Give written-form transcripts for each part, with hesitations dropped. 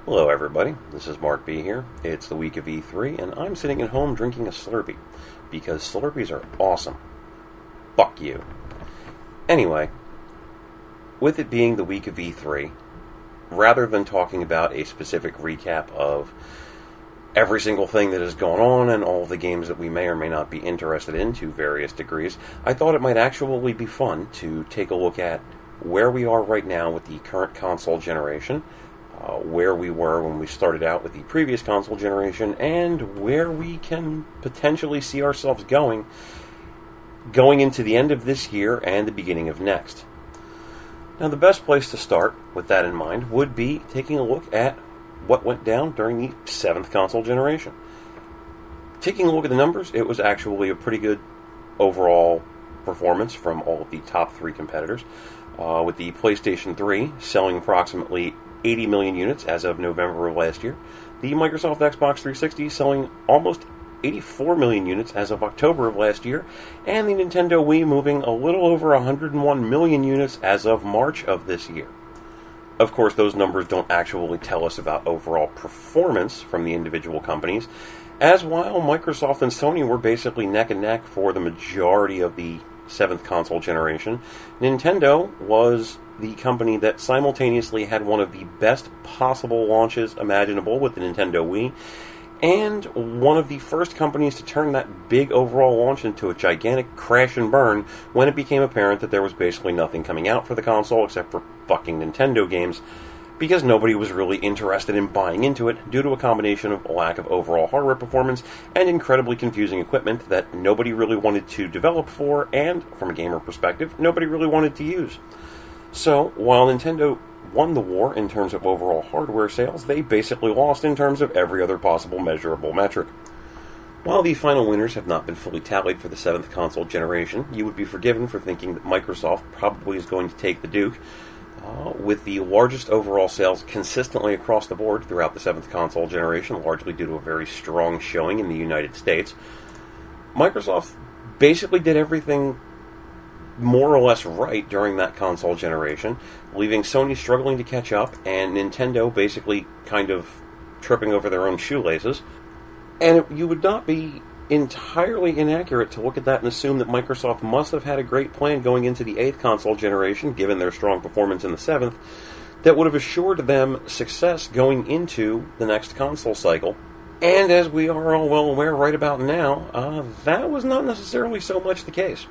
Hello everybody, this is Mark B here. It's the week of E3 and I'm sitting at home drinking a Slurpee because Slurpees are awesome. Fuck you. Anyway, with it being the week of E3, rather than talking about a specific recap of every single thing that has gone on and all of the games that we may or may not be interested in to various degrees, I thought it might actually be fun to take a look at where we are right now with the current console generation, where we were when we started out with the previous console generation, and where we can potentially see ourselves going into the end of this year and the beginning of next. Now, the best place to start with that in mind would be taking a look at what went down during the 7th console generation. Taking a look at the numbers, it was actually a pretty good overall performance from all of the top three competitors, with the PlayStation 3 selling approximately 80 million units as of November of last year, the Microsoft Xbox 360 selling almost 84 million units as of October of last year, and the Nintendo Wii moving a little over 101 million units as of March of this year. Of course, those numbers don't actually tell us about overall performance from the individual companies, as while Microsoft and Sony were basically neck and neck for the majority of the 7th console generation, Nintendo was the company that simultaneously had one of the best possible launches imaginable with the Nintendo Wii, and one of the first companies to turn that big overall launch into a gigantic crash and burn when it became apparent that there was basically nothing coming out for the console except for fucking Nintendo games, because nobody was really interested in buying into it due to a combination of lack of overall hardware performance and incredibly confusing equipment that nobody really wanted to develop for, and, from a gamer perspective, nobody really wanted to use. So, while Nintendo won the war in terms of overall hardware sales, they basically lost in terms of every other possible measurable metric. While the final winners have not been fully tallied for the 7th console generation, you would be forgiven for thinking that Microsoft probably is going to take the Duke, with the largest overall sales consistently across the board throughout the 7th console generation, largely due to a very strong showing in the United States. Microsoft basically did everything more or less right during that console generation, leaving Sony struggling to catch up and Nintendo basically kind of tripping over their own shoelaces. And you would not be entirely inaccurate to look at that and assume that Microsoft must have had a great plan going into the 8th console generation, given their strong performance in the 7th, that would have assured them success going into the next console cycle. And as we are all well aware right about now, that was not necessarily so much the case.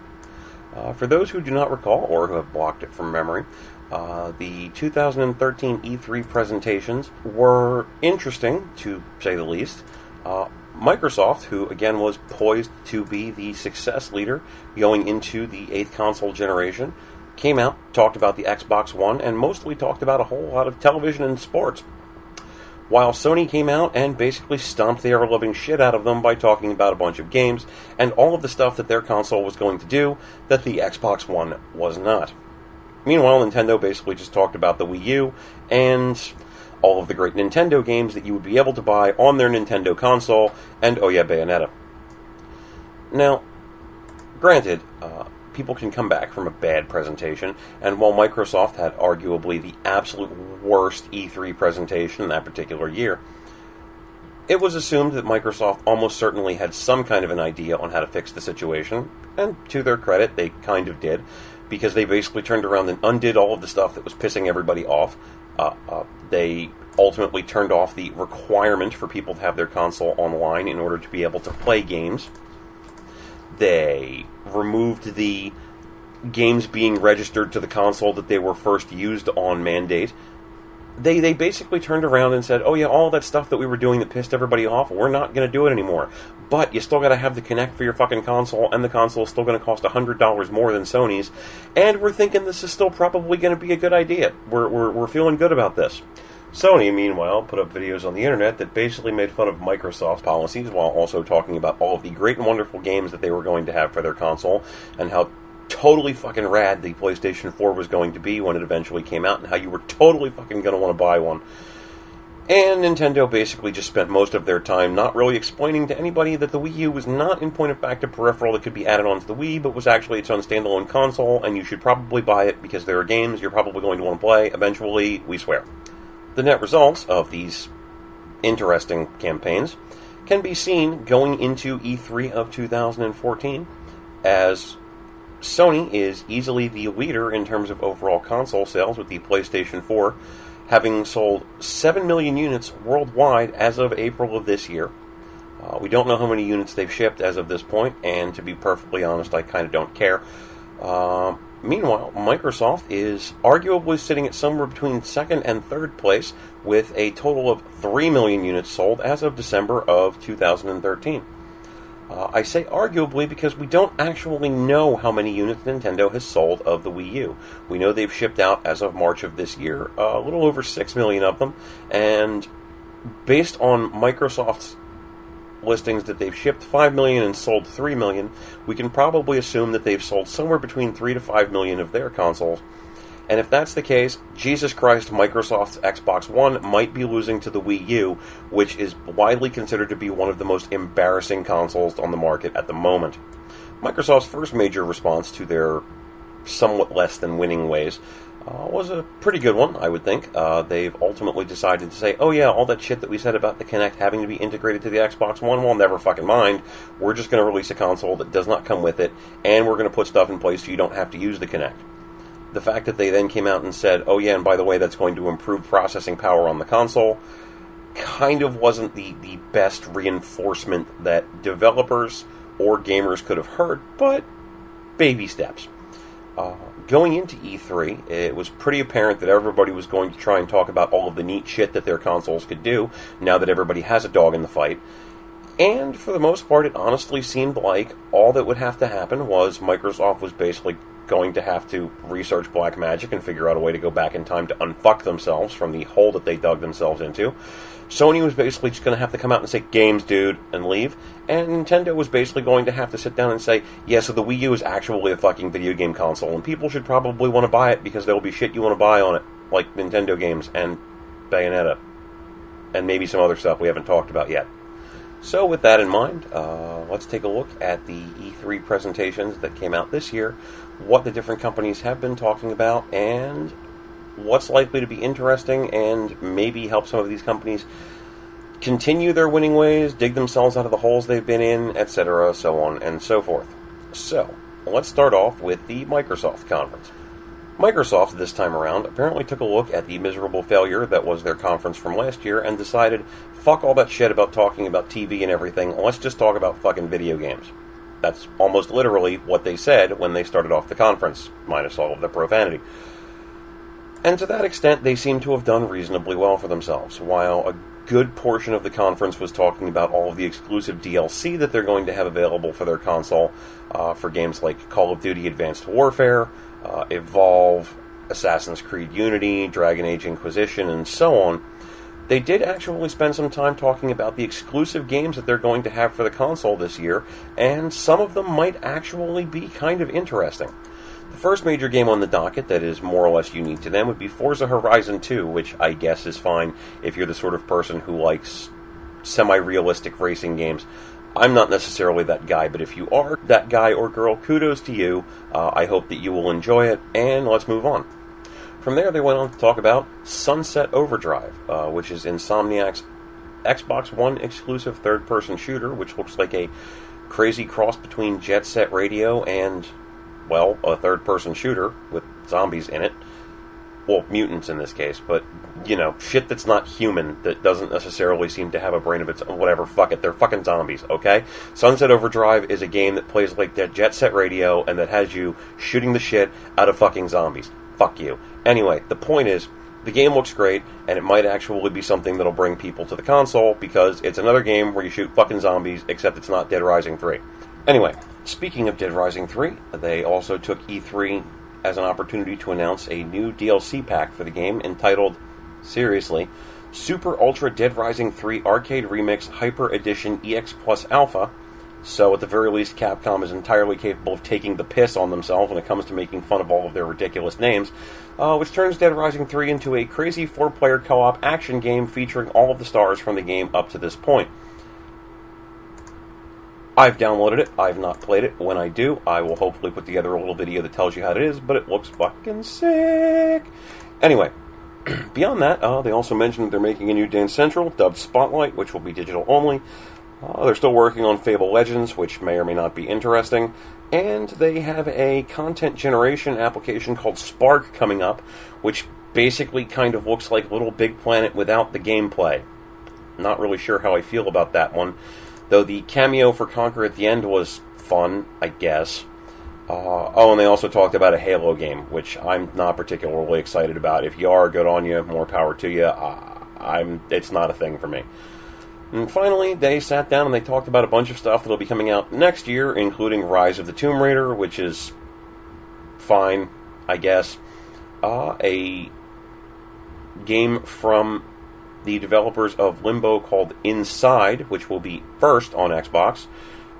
For those who do not recall, or who have blocked it from memory, the 2013 E3 presentations were interesting, to say the least. Microsoft, who again was poised to be the success leader going into the 8th console generation, came out, talked about the Xbox One, and mostly talked about a whole lot of television and sports. While Sony came out and basically stomped the ever-loving shit out of them by talking about a bunch of games and all of the stuff that their console was going to do that the Xbox One was not. Meanwhile, Nintendo basically just talked about the Wii U and all of the great Nintendo games that you would be able to buy on their Nintendo console, and oh yeah, Bayonetta. Now, granted, people can come back from a bad presentation, and while Microsoft had arguably the absolute worst E3 presentation in that particular year, it was assumed that Microsoft almost certainly had some kind of an idea on how to fix the situation, and to their credit, they kind of did, because they basically turned around and undid all of the stuff that was pissing everybody off. They ultimately turned off the requirement for people to have their console online in order to be able to play games. They removed the games being registered to the console that they were first used on mandate. They basically turned around and said, oh yeah, all that stuff that we were doing that pissed everybody off, we're not going to do it anymore. But you still got to have the Kinect for your fucking console, and the console is still going to cost $100 more than Sony's, and we're thinking this is still probably going to be a good idea. We're feeling good about this. Sony, meanwhile, put up videos on the internet that basically made fun of Microsoft's policies while also talking about all of the great and wonderful games that they were going to have for their console, and how totally fucking rad the PlayStation 4 was going to be when it eventually came out, and how you were totally fucking going to want to buy one. And Nintendo basically just spent most of their time not really explaining to anybody that the Wii U was not, in point of fact, a peripheral that could be added onto the Wii, but was actually its own standalone console, and you should probably buy it because there are games you're probably going to want to play eventually, we swear. The net results of these interesting campaigns can be seen going into E3 of 2014, as Sony is easily the leader in terms of overall console sales, with the PlayStation 4 having sold 7 million units worldwide as of April of this year. We don't know how many units they've shipped as of this point, and to be perfectly honest, I kind of don't care. Meanwhile, Microsoft is arguably sitting at somewhere between second and third place, with a total of 3 million units sold as of December of 2013. I say arguably because we don't actually know how many units Nintendo has sold of the Wii U. We know they've shipped out, as of March of this year, a little over 6 million of them, and based on Microsoft's listings that they've shipped 5 million and sold 3 million, we can probably assume that they've sold somewhere between 3 to 5 million of their consoles. And if that's the case, Jesus Christ, Microsoft's Xbox One might be losing to the Wii U, which is widely considered to be one of the most embarrassing consoles on the market at the moment. Microsoft's first major response to their somewhat less than winning ways was a pretty good one, I would think. They've ultimately decided to say, oh yeah, all that shit that we said about the Kinect having to be integrated to the Xbox One, well, never fucking mind. We're just going to release a console that does not come with it, and we're going to put stuff in place so you don't have to use the Kinect. The fact that they then came out and said, oh yeah, and by the way, that's going to improve processing power on the console, kind of wasn't the best reinforcement that developers or gamers could have heard, but baby steps. Going into E3, it was pretty apparent that everybody was going to try and talk about all of the neat shit that their consoles could do, now that everybody has a dog in the fight. And for the most part, it honestly seemed like all that would have to happen was Microsoft was basically going to have to research black magic and figure out a way to go back in time to unfuck themselves from the hole that they dug themselves into. Sony was basically just going to have to come out and say, games, dude, and leave. And Nintendo was basically going to have to sit down and say, yeah, so the Wii U is actually a fucking video game console, and people should probably want to buy it because there will be shit you want to buy on it, like Nintendo games and Bayonetta, and maybe some other stuff we haven't talked about yet. So with that in mind, let's take a look at the E3 presentations that came out this year, what the different companies have been talking about, and what's likely to be interesting and maybe help some of these companies continue their winning ways, dig themselves out of the holes they've been in, etc., so on and so forth. So, let's start off with the Microsoft conference. Microsoft, this time around, apparently took a look at the miserable failure that was their conference from last year and decided, fuck all that shit about talking about TV and everything, let's just talk about fucking video games. That's almost literally what they said when they started off the conference, minus all of the profanity. And to that extent, they seem to have done reasonably well for themselves. While a good portion of the conference was talking about all of the exclusive DLC that they're going to have available for their console, for games like Call of Duty Advanced Warfare, Evolve, Assassin's Creed Unity, Dragon Age Inquisition, and so on, they did actually spend some time talking about the exclusive games that they're going to have for the console this year, and some of them might actually be kind of interesting. The first major game on the docket that is more or less unique to them would be Forza Horizon 2, which I guess is fine if you're the sort of person who likes semi-realistic racing games. I'm not necessarily that guy, but if you are that guy or girl, kudos to you. I hope that you will enjoy it, and let's move on. From there, they went on to talk about Sunset Overdrive, which is Insomniac's Xbox One exclusive third-person shooter, which looks like a crazy cross between Jet Set Radio and, well, a third-person shooter with zombies in it. Well, mutants in this case, but, you know, shit that's not human, that doesn't necessarily seem to have a brain of its own. Whatever, fuck it, they're fucking zombies, okay? Sunset Overdrive is a game that plays like that Jet Set Radio and that has you shooting the shit out of fucking zombies. Fuck you. Anyway, the point is, the game looks great, and it might actually be something that'll bring people to the console, because it's another game where you shoot fucking zombies, except it's not Dead Rising 3. Anyway, speaking of Dead Rising 3, they also took E3 as an opportunity to announce a new DLC pack for the game entitled, seriously, Super Ultra Dead Rising 3 Arcade Remix Hyper Edition EX Plus Alpha. So at the very least, Capcom is entirely capable of taking the piss on themselves when it comes to making fun of all of their ridiculous names, which turns Dead Rising 3 into a crazy 4-player co-op action game featuring all of the stars from the game up to this point. I've downloaded it. I've not played it. When I do, I will hopefully put together a little video that tells you how it is, but it looks fucking sick. Anyway, Beyond that, they also mentioned that they're making a new Dance Central, dubbed Spotlight, which will be digital only. They're still working on Fable Legends, which may or may not be interesting. And they have a content generation application called Spark coming up, which basically kind of looks like Little Big Planet without the gameplay. Not really sure how I feel about that one. Though the cameo for Conquer at the end was fun, I guess. And they also talked about a Halo game, which I'm not particularly excited about. If you are, good on you, more power to you. It's not a thing for me. And finally, they sat down and they talked about a bunch of stuff that'll be coming out next year, including Rise of the Tomb Raider, which is fine, I guess. A game from the developers of Limbo called Inside, which will be first on Xbox,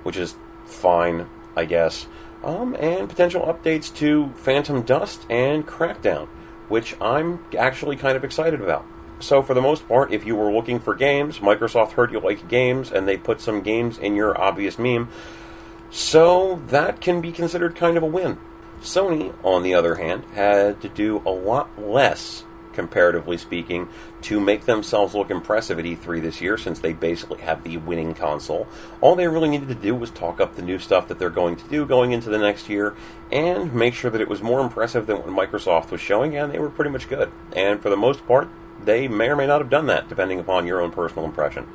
which is fine, I guess. And potential updates to Phantom Dust and Crackdown, which I'm actually kind of excited about. So for the most part, if you were looking for games, Microsoft heard you like games, and they put some games in your obvious meme. So that can be considered kind of a win. Sony, on the other hand, had to do a lot less, comparatively speaking, to make themselves look impressive at E3 this year, since they basically have the winning console. All they really needed to do was talk up the new stuff that they're going to do going into the next year, and make sure that it was more impressive than what Microsoft was showing, and they were pretty much good. And for the most part, they may or may not have done that, depending upon your own personal impression.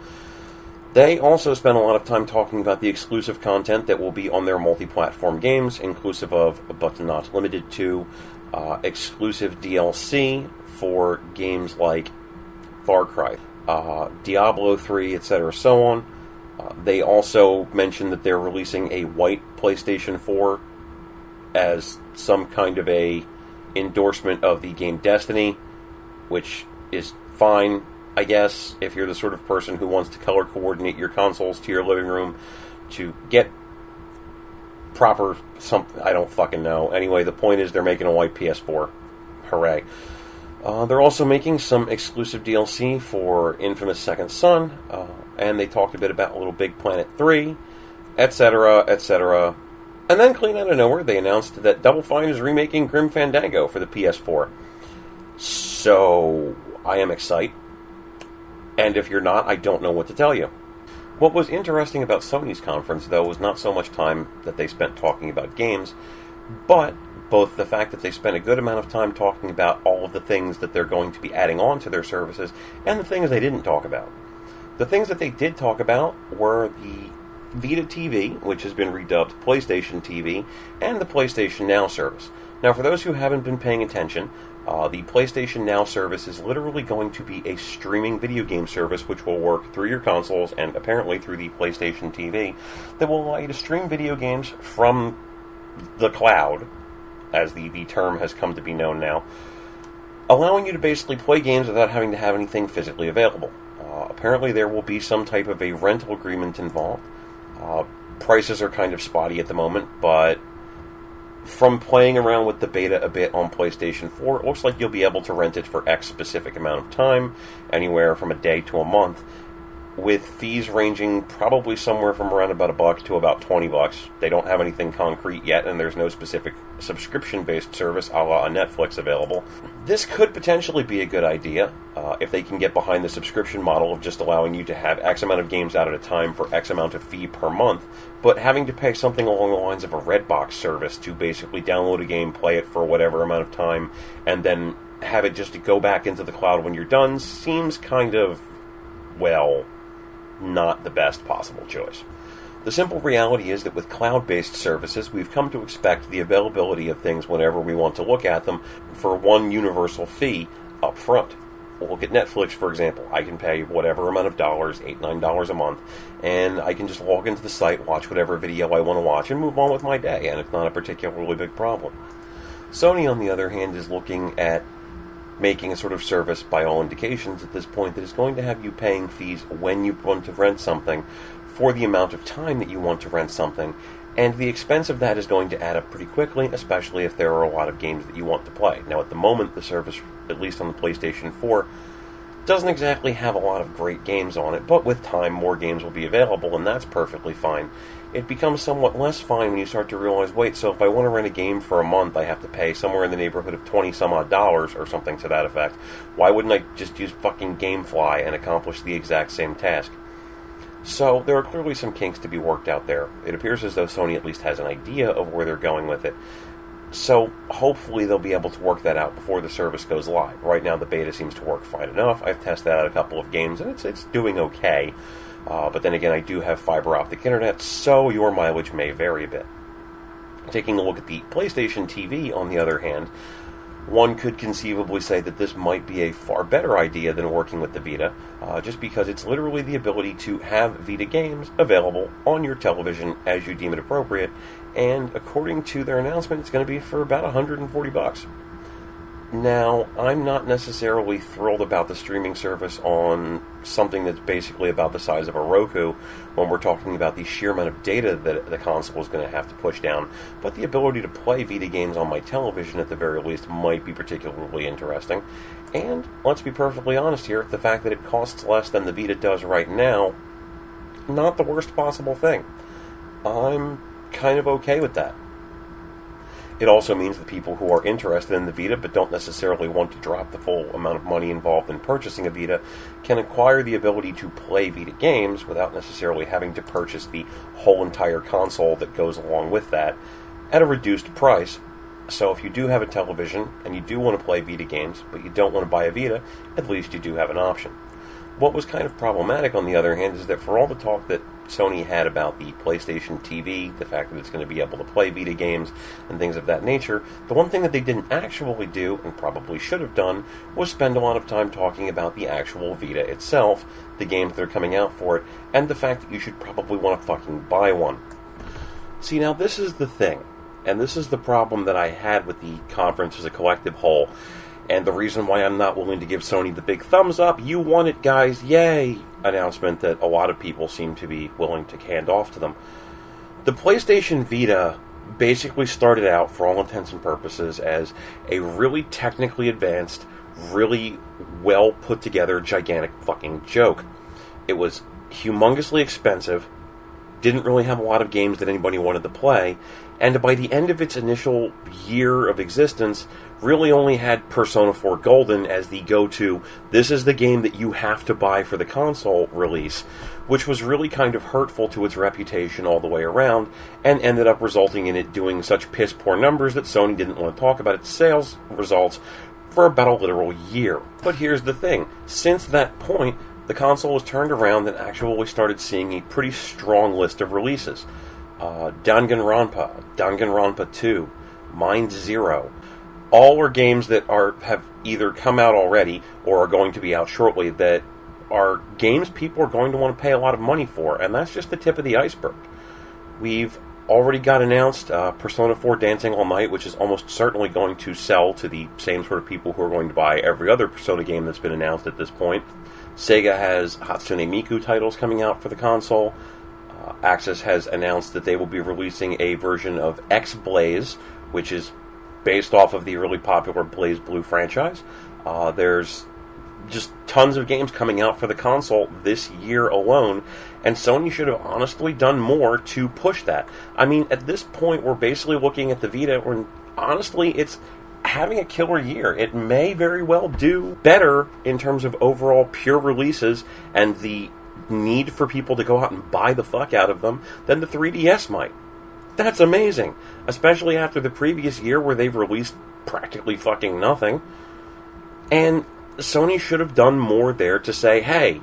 They also spent a lot of time talking about the exclusive content that will be on their multi-platform games, inclusive of, but not limited to, exclusive DLC for games like Far Cry, Diablo 3, etc., so on. They also mentioned that they're releasing a white PlayStation 4 as some kind of a endorsement of the game Destiny, which is fine, I guess, if you're the sort of person who wants to color coordinate your consoles to your living room to get proper something. I don't fucking know. Anyway, the point is they're making a white PS4. Hooray. They're also making some exclusive DLC for Infamous Second Son, and they talked a bit about Little Big Planet 3, etc., etc. And then, clean out of nowhere, they announced that Double Fine is remaking Grim Fandango for the PS4. So, I am excited. And if you're not, I don't know what to tell you. What was interesting about Sony's conference, though, was not so much time that they spent talking about games, but both the fact that they spent a good amount of time talking about all of the things that they're going to be adding on to their services, and the things they didn't talk about. The things that they did talk about were the Vita TV, which has been redubbed PlayStation TV, and the PlayStation Now service. Now, for those who haven't been paying attention, the PlayStation Now service is literally going to be a streaming video game service which will work through your consoles and apparently through the PlayStation TV that will allow you to stream video games from the cloud, as the term has come to be known now, allowing you to basically play games without having to have anything physically available. Apparently there will be some type of a rental agreement involved. Prices are kind of spotty at the moment, but from playing around with the beta a bit on PlayStation 4, it looks like you'll be able to rent it for X specific amount of time, anywhere from a day to a month, with fees ranging probably somewhere from around about $1 to about $20. They don't have anything concrete yet, and there's no specific subscription-based service a la Netflix available. This could potentially be a good idea, if they can get behind the subscription model of just allowing you to have X amount of games out at a time for X amount of fee per month, but having to pay something along the lines of a Redbox service to basically download a game, play it for whatever amount of time, and then have it just to go back into the cloud when you're done seems kind of, well, not the best possible choice. The simple reality is that with cloud-based services, we've come to expect the availability of things whenever we want to look at them for one universal fee up front. We'll look at Netflix, for example. I can pay whatever amount of dollars, $8, $9 a month, and I can just log into the site, watch whatever video I want to watch, and move on with my day, and it's not a particularly big problem. Sony, on the other hand, is looking at making a sort of service, by all indications at this point, that is going to have you paying fees when you want to rent something for the amount of time that you want to rent something, and the expense of that is going to add up pretty quickly, especially if there are a lot of games that you want to play. Now, at the moment, the service, at least on the PlayStation 4, doesn't exactly have a lot of great games on it, but with time, more games will be available, and that's perfectly fine. It becomes somewhat less fine when you start to realize, wait, so if I want to rent a game for a month, I have to pay somewhere in the neighborhood of $20-some-odd or something to that effect. Why wouldn't I just use fucking GameFly and accomplish the exact same task? So, there are clearly some kinks to be worked out there. It appears as though Sony at least has an idea of where they're going with it. So, hopefully they'll be able to work that out before the service goes live. Right now, the beta seems to work fine enough. I've tested out a couple of games, and it's doing okay. But then again, I do have fiber optic internet, so your mileage may vary a bit. Taking a look at the PlayStation TV, on the other hand, one could conceivably say that this might be a far better idea than working with the Vita, just because it's literally the ability to have Vita games available on your television as you deem it appropriate, and according to their announcement, it's going to be for about $140. Now, I'm not necessarily thrilled about the streaming service on something that's basically about the size of a Roku when we're talking about the sheer amount of data that the console is going to have to push down, but the ability to play Vita games on my television at the very least might be particularly interesting. And, let's be perfectly honest here, the fact that it costs less than the Vita does right now, not the worst possible thing. I'm kind of okay with that. It also means that people who are interested in the Vita but don't necessarily want to drop the full amount of money involved in purchasing a Vita can acquire the ability to play Vita games without necessarily having to purchase the whole entire console that goes along with that at a reduced price. So if you do have a television and you do want to play Vita games but you don't want to buy a Vita, at least you do have an option. What was kind of problematic, on the other hand, is that for all the talk that Sony had about the PlayStation TV, the fact that it's going to be able to play Vita games and things of that nature, the one thing that they didn't actually do, and probably should have done, was spend a lot of time talking about the actual Vita itself, the games that are coming out for it, and the fact that you should probably want to fucking buy one. See, now this is the thing, and this is the problem that I had with the conference as a collective whole, and the reason why I'm not willing to give Sony the big thumbs up, you won it guys, yay, announcement that a lot of people seem to be willing to hand off to them. The PlayStation Vita basically started out, for all intents and purposes, as a really technically advanced, really well put together, gigantic fucking joke. It was humongously expensive, didn't really have a lot of games that anybody wanted to play, and by the end of its initial year of existence, really only had Persona 4 Golden as the go-to, this is the game that you have to buy for the console release, which was really kind of hurtful to its reputation all the way around, and ended up resulting in it doing such piss-poor numbers that Sony didn't want to talk about its sales results for about a literal year. But here's the thing, since that point, the console was turned around and actually started seeing a pretty strong list of releases. Danganronpa 2, Mind Zero, all are games that have either come out already or are going to be out shortly that are games people are going to want to pay a lot of money for, and that's just the tip of the iceberg. We've already got announced Persona 4 Dancing All Night, which is almost certainly going to sell to the same sort of people who are going to buy every other Persona game that's been announced at this point. Sega has Hatsune Miku titles coming out for the console. Axis has announced that they will be releasing a version of X-Blaze, which is based off of the really popular Blaze Blue franchise. There's just tons of games coming out for the console this year alone, and Sony should have honestly done more to push that. I mean, at this point, we're basically looking at the Vita, and honestly, it's having a killer year. It may very well do better in terms of overall pure releases and the need for people to go out and buy the fuck out of them than the 3DS might. That's amazing, especially after the previous year where they've released practically fucking nothing. And Sony should have done more there to say, hey,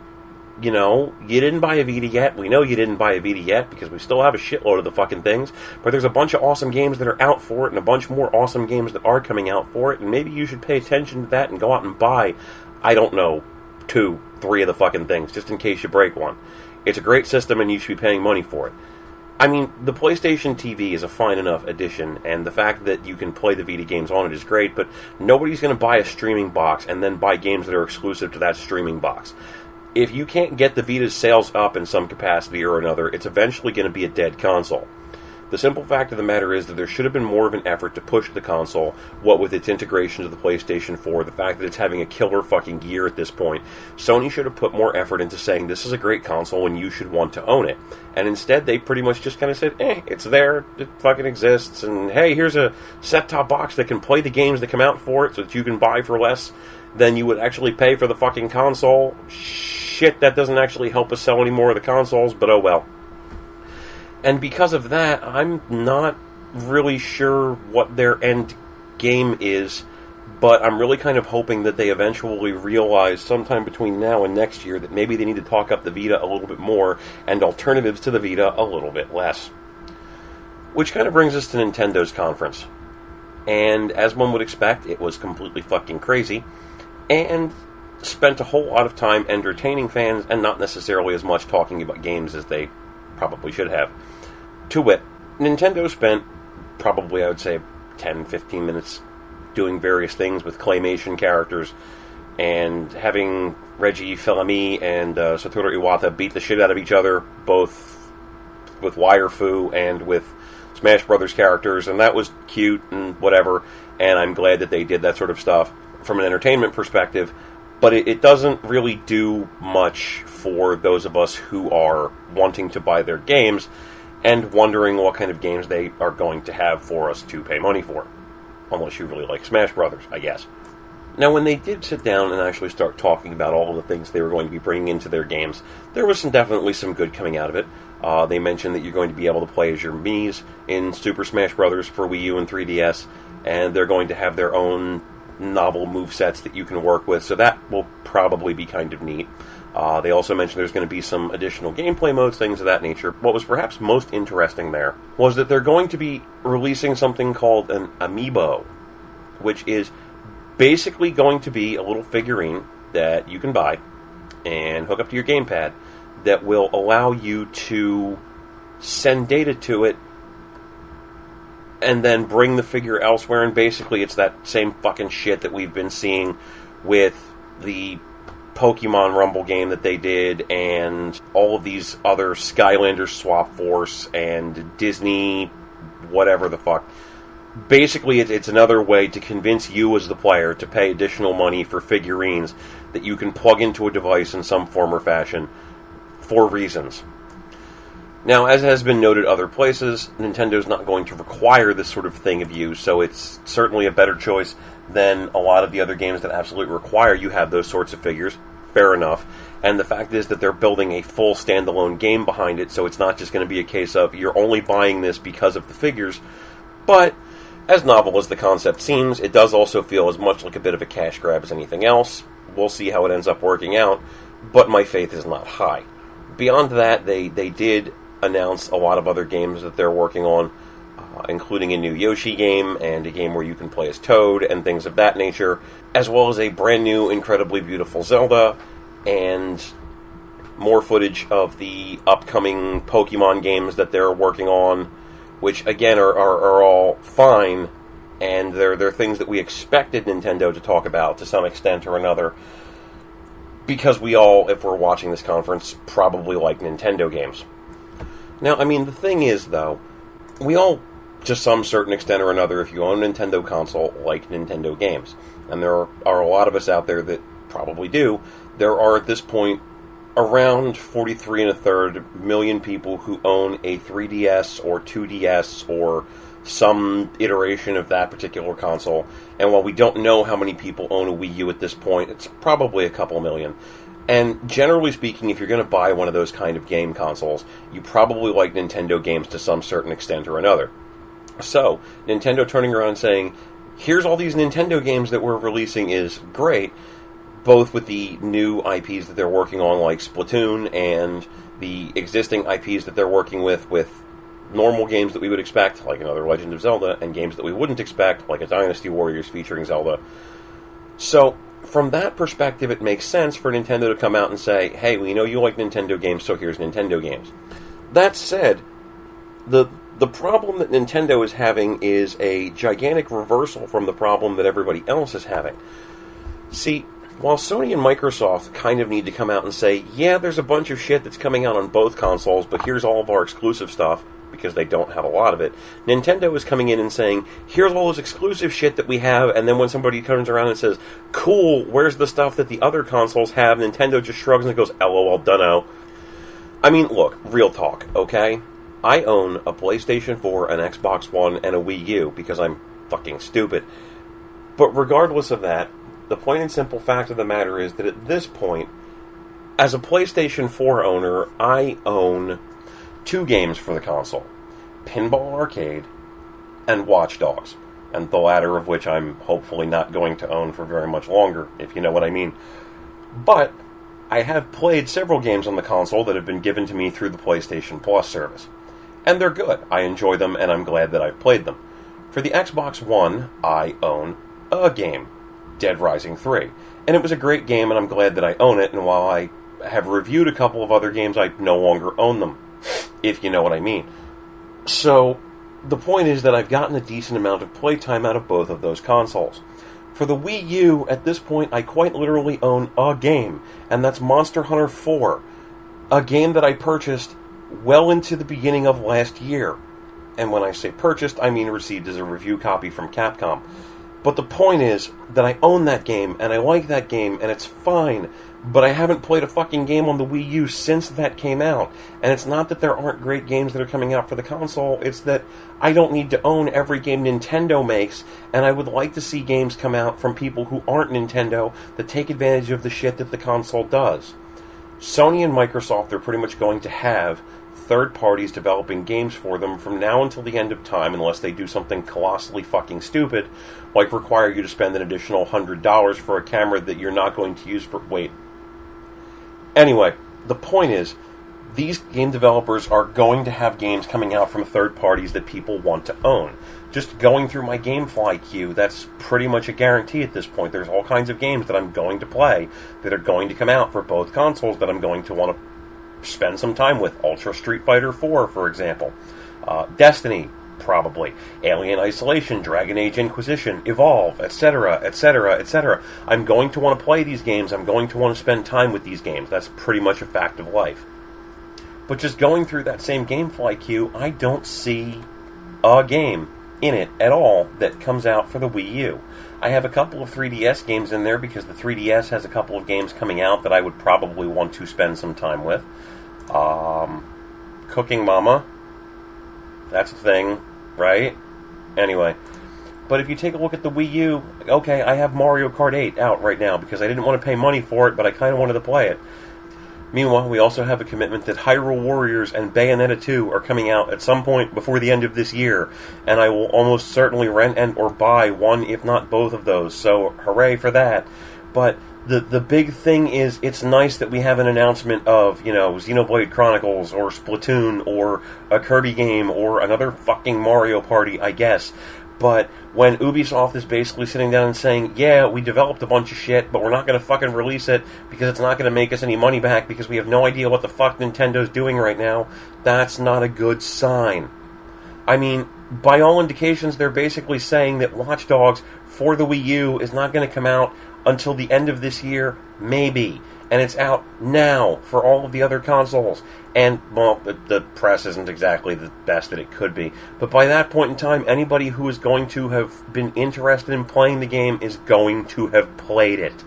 you know, you didn't buy a Vita yet. We know you didn't buy a Vita yet because we still have a shitload of the fucking things. But there's a bunch of awesome games that are out for it and a bunch more awesome games that are coming out for it. And maybe you should pay attention to that and go out and buy, I don't know, 2, 3 of the fucking things just in case you break one. It's a great system and you should be paying money for it. I mean, the PlayStation TV is a fine enough addition, and the fact that you can play the Vita games on it is great, but nobody's going to buy a streaming box and then buy games that are exclusive to that streaming box. If you can't get the Vita's sales up in some capacity or another, it's eventually going to be a dead console. The simple fact of the matter is that there should have been more of an effort to push the console, what with its integration to the PlayStation 4, the fact that it's having a killer fucking gear at this point. Sony should have put more effort into saying this is a great console and you should want to own it. And instead they pretty much just kind of said, it's there, it fucking exists, and hey, here's a set-top box that can play the games that come out for it so that you can buy for less than you would actually pay for the fucking console. Shit, that doesn't actually help us sell any more of the consoles, but oh well. And because of that, I'm not really sure what their end game is, but I'm really kind of hoping that they eventually realize sometime between now and next year that maybe they need to talk up the Vita a little bit more and alternatives to the Vita a little bit less. Which kind of brings us to Nintendo's conference. And as one would expect, it was completely fucking crazy, and spent a whole lot of time entertaining fans and not necessarily as much talking about games as they probably should have. To wit, Nintendo spent probably, I would say, 10-15 minutes doing various things with claymation characters and having Reggie Fils-Aimé and Satoru Iwata beat the shit out of each other, both with Wire Fu and with Smash Brothers characters, and that was cute and whatever, and I'm glad that they did that sort of stuff from an entertainment perspective, but it doesn't really do much for those of us who are wanting to buy their games and wondering what kind of games they are going to have for us to pay money for. Unless you really like Smash Brothers, I guess. Now, when they did sit down and actually start talking about all of the things they were going to be bringing into their games, there was definitely some good coming out of it. They mentioned that you're going to be able to play as your Miis in Super Smash Brothers for Wii U and 3DS, and they're going to have their own novel movesets that you can work with, so that will probably be kind of neat. They also mentioned there's going to be some additional gameplay modes, things of that nature. What was perhaps most interesting there was that they're going to be releasing something called an amiibo, which is basically going to be a little figurine that you can buy and hook up to your gamepad that will allow you to send data to it and then bring the figure elsewhere, and basically it's that same fucking shit that we've been seeing with the Pokemon Rumble game that they did, and all of these other Skylanders Swap Force and Disney whatever the fuck. Basically, it's another way to convince you as the player to pay additional money for figurines that you can plug into a device in some form or fashion for reasons. Now, as has been noted other places, Nintendo's not going to require this sort of thing of you, so it's certainly a better choice than a lot of the other games that absolutely require you have those sorts of figures. Fair enough. And the fact is that they're building a full standalone game behind it, so it's not just going to be a case of you're only buying this because of the figures. But, as novel as the concept seems, it does also feel as much like a bit of a cash grab as anything else. We'll see how it ends up working out, but my faith is not high. Beyond that, they did announce a lot of other games that they're working on, including a new Yoshi game and a game where you can play as Toad and things of that nature, as well as a brand new, incredibly beautiful Zelda, and more footage of the upcoming Pokemon games that they're working on, which again are all fine, and they're things that we expected Nintendo to talk about to some extent or another, because we all, if we're watching this conference, probably like Nintendo games. Now, I mean, the thing is, though, we all, to some certain extent or another, if you own a Nintendo console, like Nintendo games. And there are a lot of us out there that probably do. There are, at this point, around 43 and a third million people who own a 3DS or 2DS or some iteration of that particular console. And while we don't know how many people own a Wii U at this point, it's probably a couple million. And generally speaking, if you're going to buy one of those kind of game consoles, you probably like Nintendo games to some certain extent or another. So, Nintendo turning around and saying, here's all these Nintendo games that we're releasing is great, both with the new IPs that they're working on, like Splatoon, and the existing IPs that they're working with normal games that we would expect, like another Legend of Zelda, and games that we wouldn't expect, like a Dynasty Warriors featuring Zelda. So, from that perspective, it makes sense for Nintendo to come out and say, hey, we know you like Nintendo games, so here's Nintendo games. That said, the problem that Nintendo is having is a gigantic reversal from the problem that everybody else is having. See, while Sony and Microsoft kind of need to come out and say, yeah, there's a bunch of shit that's coming out on both consoles, but here's all of our exclusive stuff, because they don't have a lot of it. Nintendo is coming in and saying, here's all this exclusive shit that we have, and then when somebody comes around and says, cool, where's the stuff that the other consoles have, Nintendo just shrugs and goes, LOL, dunno. I mean, look, real talk, okay? I own a PlayStation 4, an Xbox One, and a Wii U, because I'm fucking stupid. But regardless of that, the plain and simple fact of the matter is that at this point, as a PlayStation 4 owner, I own 2 games for the console. Pinball Arcade and Watch Dogs. And the latter of which I'm hopefully not going to own for very much longer, if you know what I mean. But I have played several games on the console that have been given to me through the PlayStation Plus service. And they're good. I enjoy them, and I'm glad that I've played them. For the Xbox One, I own a game, Dead Rising 3. And it was a great game, and I'm glad that I own it, and while I have reviewed a couple of other games, I no longer own them, if you know what I mean. So, the point is that I've gotten a decent amount of playtime out of both of those consoles. For the Wii U, at this point, I quite literally own a game, and that's Monster Hunter 4, a game that I purchased well into the beginning of last year. And when I say purchased, I mean received as a review copy from Capcom. But the point is that I own that game, and I like that game, and it's fine, but I haven't played a fucking game on the Wii U since that came out. And it's not that there aren't great games that are coming out for the console, it's that I don't need to own every game Nintendo makes, and I would like to see games come out from people who aren't Nintendo that take advantage of the shit that the console does. Sony and Microsoft are pretty much going to have third parties developing games for them from now until the end of time, unless they do something colossally fucking stupid, like require you to spend an additional $100 for a camera that you're not going to use for... Wait. Anyway, the point is, these game developers are going to have games coming out from third parties that people want to own. Just going through my GameFly queue, that's pretty much a guarantee at this point. There's all kinds of games that I'm going to play that are going to come out for both consoles that I'm going to want to spend some time with. Ultra Street Fighter 4, for example. Destiny, probably. Alien Isolation, Dragon Age Inquisition, Evolve, etc., etc., etc. I'm going to want to play these games. I'm going to want to spend time with these games. That's pretty much a fact of life. But just going through that same GameFly queue, I don't see a game in it at all that comes out for the Wii U. I have a couple of 3DS games in there because the 3DS has a couple of games coming out that I would probably want to spend some time with. Cooking Mama. That's a thing, right? Anyway. But if you take a look at the Wii U, okay, I have Mario Kart 8 out right now because I didn't want to pay money for it, but I kind of wanted to play it. Meanwhile, we also have a commitment that Hyrule Warriors and Bayonetta 2 are coming out at some point before the end of this year, and I will almost certainly rent and or buy one, if not both of those, so hooray for that. But the big thing is, it's nice that we have an announcement of, Xenoblade Chronicles, or Splatoon, or a Kirby game, or another fucking Mario Party, I guess. But when Ubisoft is basically sitting down and saying, yeah, we developed a bunch of shit, but we're not going to fucking release it because it's not going to make us any money back because we have no idea what the fuck Nintendo's doing right now, that's not a good sign. I mean, by all indications, they're basically saying that Watch Dogs for the Wii U is not going to come out until the end of this year, maybe. And it's out now for all of the other consoles. And, well, the press isn't exactly the best that it could be. But by that point in time, anybody who is going to have been interested in playing the game is going to have played it.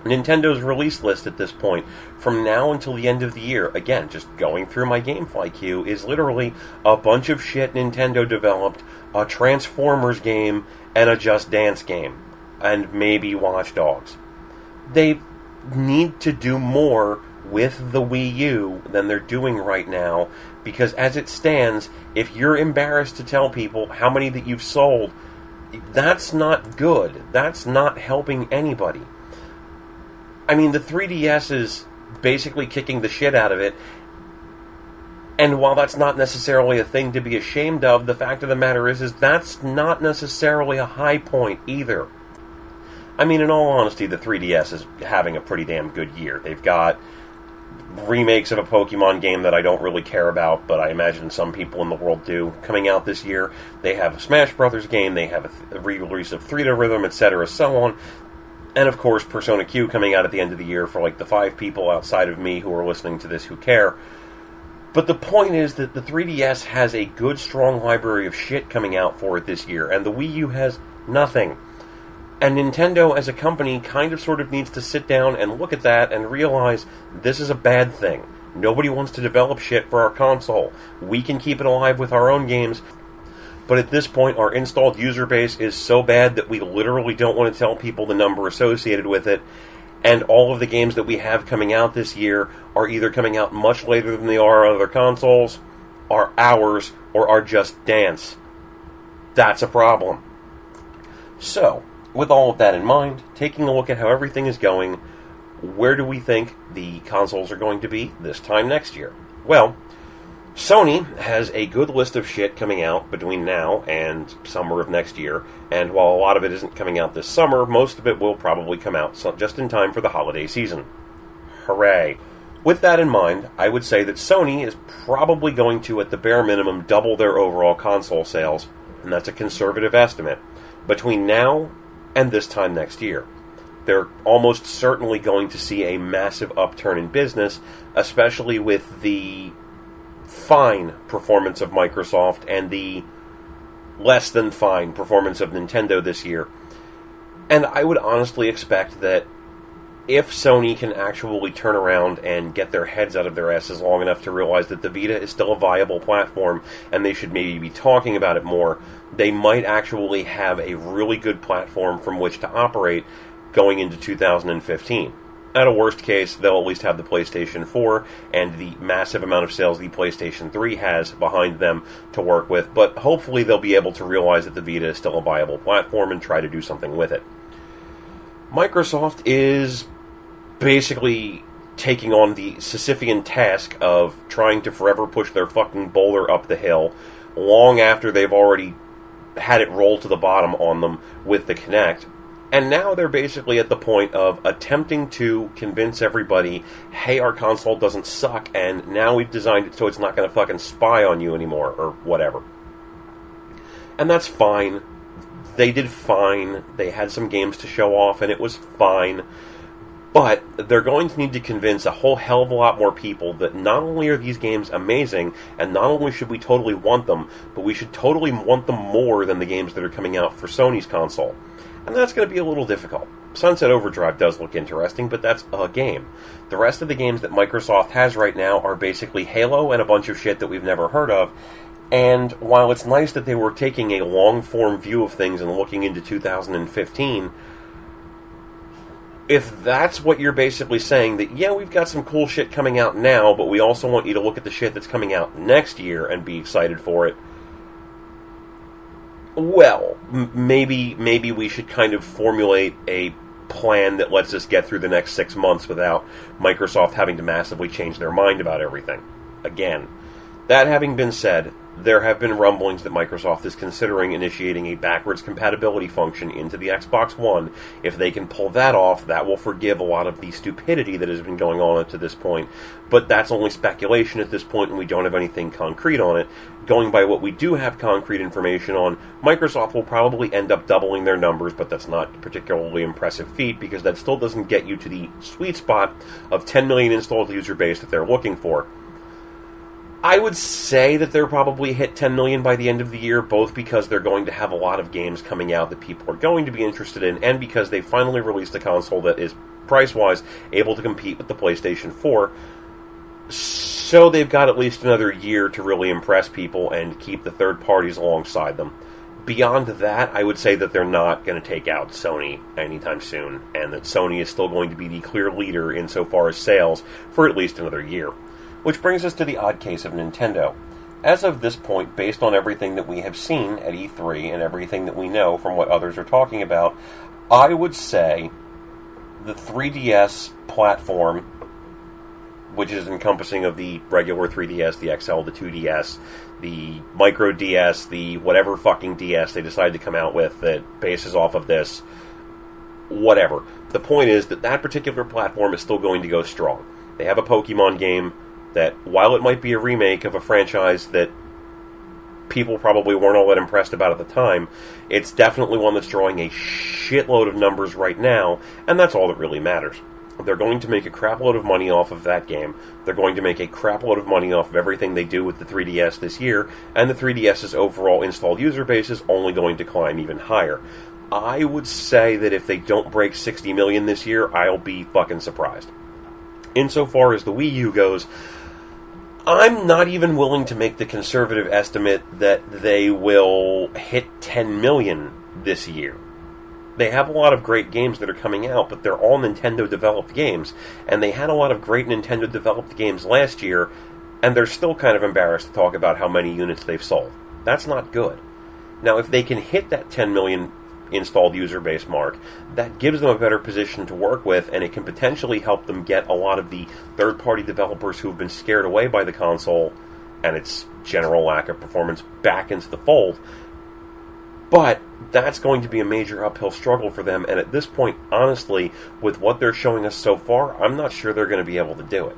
Nintendo's release list at this point, from now until the end of the year, again, just going through my GameFly queue, is literally a bunch of shit Nintendo developed, a Transformers game, and a Just Dance game. And maybe Watch Dogs. They need to do more with the Wii U than they're doing right now, because as it stands, if you're embarrassed to tell people how many that you've sold, that's not good. That's not helping anybody. I mean, the 3DS is basically kicking the shit out of it, and while that's not necessarily a thing to be ashamed of, the fact of the matter is that's not necessarily a high point either. I mean, in all honesty, the 3DS is having a pretty damn good year. They've got remakes of a Pokemon game that I don't really care about, but I imagine some people in the world do, coming out this year. They have a Smash Brothers game, they have a re-release of Theatrhythm, etc., so on. And of course, Persona Q coming out at the end of the year for like the 5 people outside of me who are listening to this who care. But the point is that the 3DS has a good, strong library of shit coming out for it this year, and the Wii U has nothing. And Nintendo, as a company, kind of sort of needs to sit down and look at that and realize this is a bad thing. Nobody wants to develop shit for our console. We can keep it alive with our own games, but at this point, our installed user base is so bad that we literally don't want to tell people the number associated with it, and all of the games that we have coming out this year are either coming out much later than they are on other consoles, are ours, or are just dance. That's a problem. So, with all of that in mind, taking a look at how everything is going, where do we think the consoles are going to be this time next year? Well, Sony has a good list of shit coming out between now and summer of next year, and while a lot of it isn't coming out this summer, most of it will probably come out just in time for the holiday season. Hooray! With that in mind, I would say that Sony is probably going to, at the bare minimum, double their overall console sales, and that's a conservative estimate, between now and this time next year. They're almost certainly going to see a massive upturn in business, especially with the fine performance of Microsoft and the less than fine performance of Nintendo this year. And I would honestly expect that if Sony can actually turn around and get their heads out of their asses long enough to realize that the Vita is still a viable platform and they should maybe be talking about it more, they might actually have a really good platform from which to operate going into 2015. At a worst case, they'll at least have the PlayStation 4 and the massive amount of sales the PlayStation 3 has behind them to work with, but hopefully they'll be able to realize that the Vita is still a viable platform and try to do something with it. Microsoft is basically taking on the Sisyphean task of trying to forever push their fucking boulder up the hill long after they've already had it roll to the bottom on them with the Kinect. And now they're basically at the point of attempting to convince everybody, hey, our console doesn't suck, and now we've designed it so it's not going to fucking spy on you anymore, or whatever. And that's fine. They did fine. They had some games to show off, and it was fine. But they're going to need to convince a whole hell of a lot more people that not only are these games amazing, and not only should we totally want them, but we should totally want them more than the games that are coming out for Sony's console. And that's going to be a little difficult. Sunset Overdrive does look interesting, but that's a game. The rest of the games that Microsoft has right now are basically Halo and a bunch of shit that we've never heard of. And while it's nice that they were taking a long-form view of things and looking into 2015, if that's what you're basically saying, that yeah, we've got some cool shit coming out now, but we also want you to look at the shit that's coming out next year and be excited for it, well, maybe we should kind of formulate a plan that lets us get through the next 6 months without Microsoft having to massively change their mind about everything. Again, that having been said, there have been rumblings that Microsoft is considering initiating a backwards compatibility function into the Xbox One. If they can pull that off, that will forgive a lot of the stupidity that has been going on up to this point. But that's only speculation at this point, and we don't have anything concrete on it. Going by what we do have concrete information on, Microsoft will probably end up doubling their numbers, but that's not a particularly impressive feat, because that still doesn't get you to the sweet spot of 10 million installed user base that they're looking for. I would say that they're probably hit 10 million by the end of the year, both because they're going to have a lot of games coming out that people are going to be interested in, and because they finally released a console that is, price-wise, able to compete with the PlayStation 4. So they've got at least another year to really impress people and keep the third parties alongside them. Beyond that, I would say that they're not going to take out Sony anytime soon, and that Sony is still going to be the clear leader insofar as sales for at least another year. Which brings us to the odd case of Nintendo. As of this point, based on everything that we have seen at E3 and everything that we know from what others are talking about, I would say the 3DS platform, which is encompassing of the regular 3DS, the XL, the 2DS, the Micro DS, the whatever fucking DS they decide to come out with that bases off of this, whatever. The point is that that particular platform is still going to go strong. They have a Pokemon game that, while it might be a remake of a franchise that people probably weren't all that impressed about at the time, it's definitely one that's drawing a shitload of numbers right now, and that's all that really matters. They're going to make a crap load of money off of that game. They're going to make a crap load of money off of everything they do with the 3DS this year, and the 3DS's overall installed user base is only going to climb even higher. I would say that if they don't break 60 million this year, I'll be fucking surprised. Insofar as the Wii U goes, I'm not even willing to make the conservative estimate that they will hit 10 million this year. They have a lot of great games that are coming out, but they're all Nintendo-developed games, and they had a lot of great Nintendo-developed games last year, and they're still kind of embarrassed to talk about how many units they've sold. That's not good. Now, if they can hit that 10 million installed user base mark, that gives them a better position to work with, and it can potentially help them get a lot of the third-party developers who have been scared away by the console and its general lack of performance back into the fold. But that's going to be a major uphill struggle for them, and at this point, honestly, with what they're showing us so far, I'm not sure they're going to be able to do it.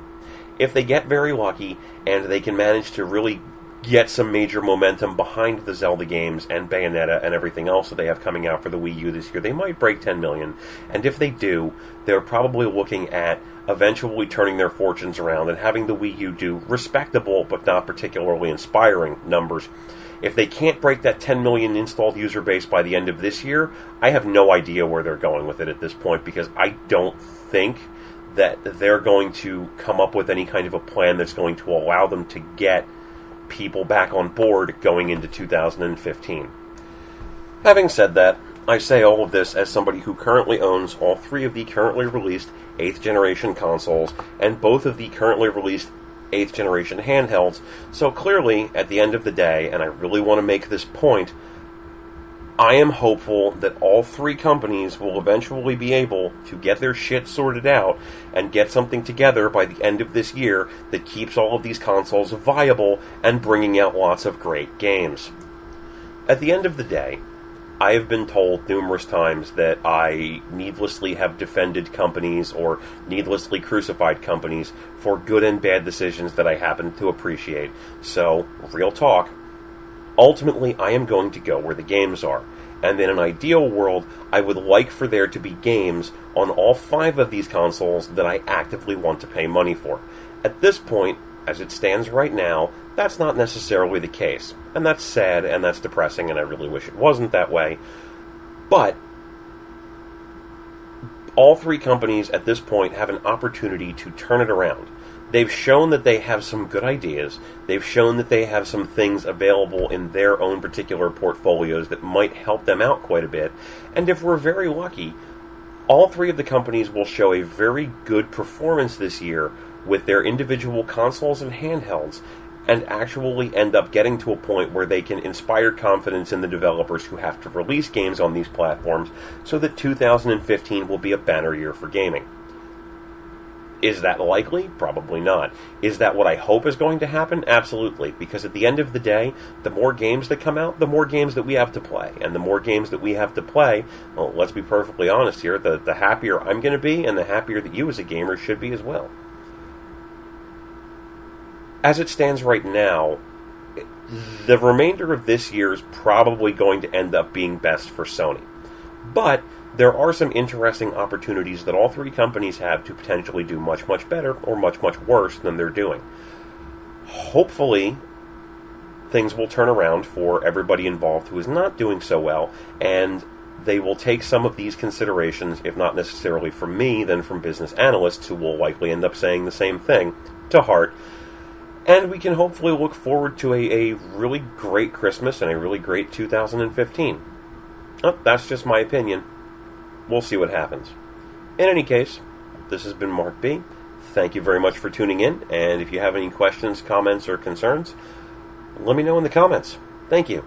If they get very lucky, and they can manage to really get some major momentum behind the Zelda games and Bayonetta and everything else that they have coming out for the Wii U this year, they might break 10 million, and if they do, they're probably looking at eventually turning their fortunes around and having the Wii U do respectable but not particularly inspiring numbers. If they can't break that 10 million installed user base by the end of this year, I have no idea where they're going with it at this point, because I don't think that they're going to come up with any kind of a plan that's going to allow them to get people back on board going into 2015. Having said that, I say all of this as somebody who currently owns all three of the currently released 8th generation consoles and both of the currently released 8th generation handhelds, so clearly, at the end of the day, and I really want to make this point, I am hopeful that all three companies will eventually be able to get their shit sorted out and get something together by the end of this year that keeps all of these consoles viable and bringing out lots of great games. At the end of the day, I have been told numerous times that I needlessly have defended companies or needlessly crucified companies for good and bad decisions that I happen to appreciate. So, real talk, ultimately I am going to go where the games are. And in an ideal world, I would like for there to be games on all 5 of these consoles that I actively want to pay money for. At this point, as it stands right now, that's not necessarily the case. And that's sad, and that's depressing, and I really wish it wasn't that way. But all 3 companies at this point have an opportunity to turn it around. They've shown that they have some good ideas. They've shown that they have some things available in their own particular portfolios that might help them out quite a bit. And if we're very lucky, all 3 of the companies will show a very good performance this year with their individual consoles and handhelds, and actually end up getting to a point where they can inspire confidence in the developers who have to release games on these platforms, so that 2015 will be a banner year for gaming. Is that likely? Probably not. Is that what I hope is going to happen? Absolutely, because at the end of the day, the more games that come out, the more games that we have to play. And the more games that we have to play, well, let's be perfectly honest here, the happier I'm going to be, and the happier that you as a gamer should be as well. As it stands right now, the remainder of this year is probably going to end up being best for Sony. But there are some interesting opportunities that all 3 companies have to potentially do much, much better or much, much worse than they're doing. Hopefully, things will turn around for everybody involved who is not doing so well, and they will take some of these considerations, if not necessarily from me, then from business analysts who will likely end up saying the same thing, to heart. And we can hopefully look forward to a really great Christmas and a really great 2015. Oh, that's just my opinion. We'll see what happens. In any case, this has been Mark B. Thank you very much for tuning in, and if you have any questions, comments, or concerns, let me know in the comments. Thank you.